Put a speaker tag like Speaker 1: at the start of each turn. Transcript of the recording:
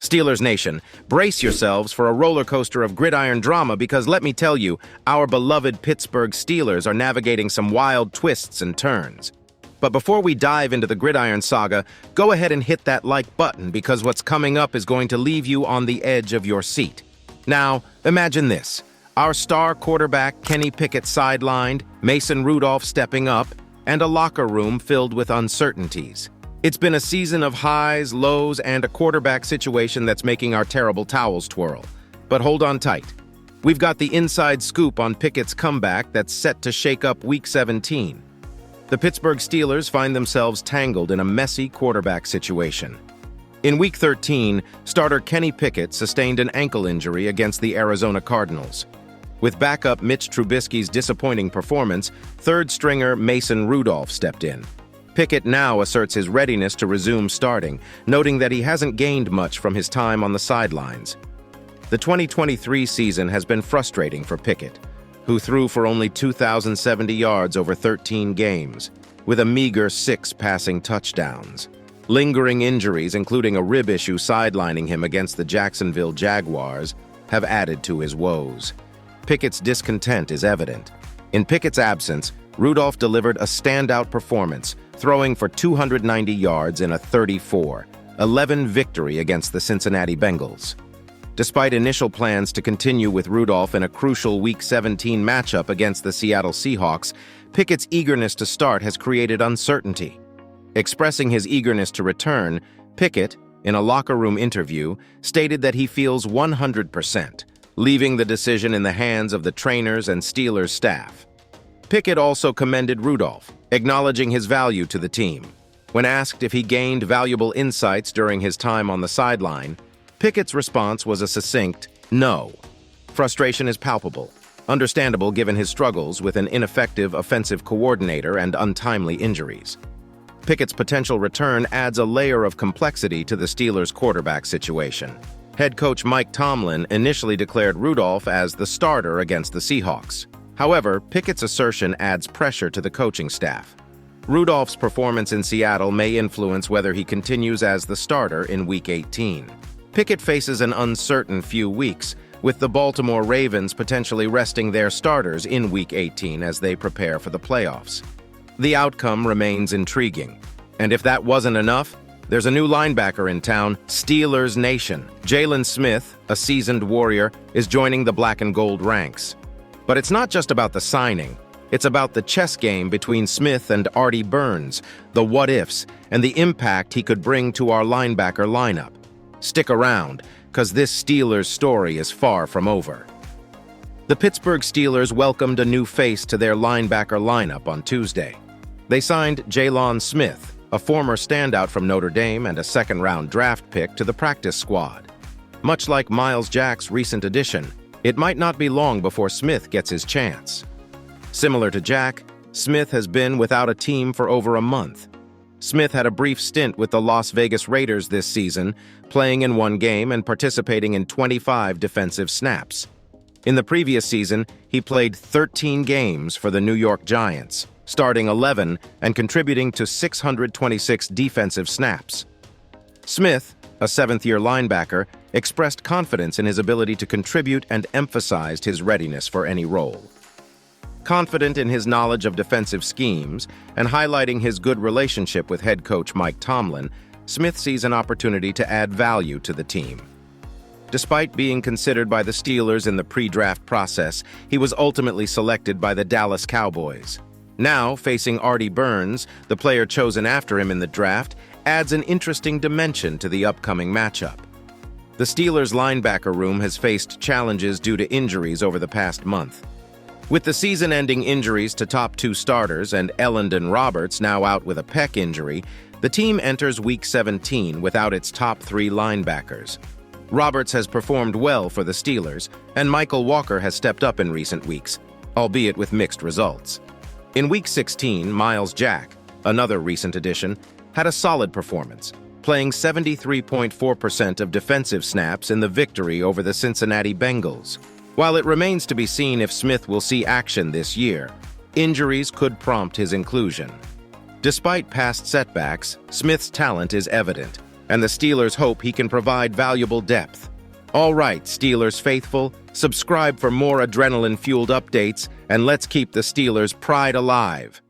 Speaker 1: Steelers Nation, brace yourselves for a roller coaster of gridiron drama because let me tell you, our beloved Pittsburgh Steelers are navigating some wild twists and turns. But before we dive into the gridiron saga, go ahead and hit that like button because what's coming up is going to leave you on the edge of your seat. Now, imagine this. Our star quarterback Kenny Pickett sidelined, Mason Rudolph stepping up, and a locker room filled with uncertainties. It's been a season of highs, lows, and a quarterback situation that's making our terrible towels twirl. But hold on tight. We've got the inside scoop on Pickett's comeback that's set to shake up Week 17. The Pittsburgh Steelers find themselves tangled in a messy quarterback situation. In Week 13, starter Kenny Pickett sustained an ankle injury against the Arizona Cardinals. With backup Mitch Trubisky's disappointing performance, third stringer Mason Rudolph stepped in. Pickett now asserts his readiness to resume starting, noting that he hasn't gained much from his time on the sidelines. The 2023 season has been frustrating for Pickett, who threw for only 2,070 yards over 13 games, with a meager 6 passing touchdowns. Lingering injuries, including a rib issue sidelining him against the Jacksonville Jaguars, have added to his woes. Pickett's discontent is evident. In Pickett's absence, Rudolph delivered a standout performance, throwing for 290 yards in a 34-11 victory against the Cincinnati Bengals. Despite initial plans to continue with Rudolph in a crucial Week 17 matchup against the Seattle Seahawks, Pickett's eagerness to start has created uncertainty. Expressing his eagerness to return, Pickett, in a locker room interview, stated that he feels 100%, leaving the decision in the hands of the trainers and Steelers staff. Pickett also commended Rudolph, acknowledging his value to the team. When asked if he gained valuable insights during his time on the sideline, Pickett's response was a succinct, "No." Frustration is palpable, understandable given his struggles with an ineffective offensive coordinator and untimely injuries. Pickett's potential return adds a layer of complexity to the Steelers' quarterback situation. Head coach Mike Tomlin initially declared Rudolph as the starter against the Seahawks. However, Pickett's assertion adds pressure to the coaching staff. Rudolph's performance in Seattle may influence whether he continues as the starter in Week 18. Pickett faces an uncertain few weeks, with the Baltimore Ravens potentially resting their starters in Week 18 as they prepare for the playoffs. The outcome remains intriguing. And if that wasn't enough, there's a new linebacker in town, Steelers Nation. Jalen Smith, a seasoned warrior, is joining the black and gold ranks. But it's not just about the signing. It's about the chess game between Smith and Artie Burns, the what-ifs, and the impact he could bring to our linebacker lineup. Stick around, because this Steelers story is far from over. The Pittsburgh Steelers welcomed a new face to their linebacker lineup on Tuesday. They signed Jalen Smith, a former standout from Notre Dame and a second-round draft pick, to the practice squad. Much like Myles Jack's recent addition, it might not be long before Smith gets his chance. Similar to Jack, Smith has been without a team for over a month. Smith had a brief stint with the Las Vegas Raiders this season, playing in one game and participating in 25 defensive snaps. In the previous season, he played 13 games for the New York Giants, starting 11 and contributing to 626 defensive snaps. Smith, a seventh-year linebacker, expressed confidence in his ability to contribute and emphasized his readiness for any role. Confident in his knowledge of defensive schemes and highlighting his good relationship with head coach Mike Tomlin, Smith sees an opportunity to add value to the team. Despite being considered by the Steelers in the pre-draft process, he was ultimately selected by the Dallas Cowboys. Now, facing Artie Burns, the player chosen after him in the draft, adds an interesting dimension to the upcoming matchup. The Steelers' linebacker room has faced challenges due to injuries over the past month. With the season-ending injuries to top two starters and Elandon Roberts now out with a pec injury, the team enters Week 17 without its top three linebackers. Roberts has performed well for the Steelers, and Michael Walker has stepped up in recent weeks, albeit with mixed results. In Week 16, Myles Jack, another recent addition, had a solid performance, playing 73.4% of defensive snaps in the victory over the Cincinnati Bengals. While it remains to be seen if Smith will see action this year, injuries could prompt his inclusion. Despite past setbacks, Smith's talent is evident. and the Steelers hope he can provide valuable depth. All right, Steelers faithful, subscribe for more adrenaline-fueled updates, and let's keep the Steelers' pride alive.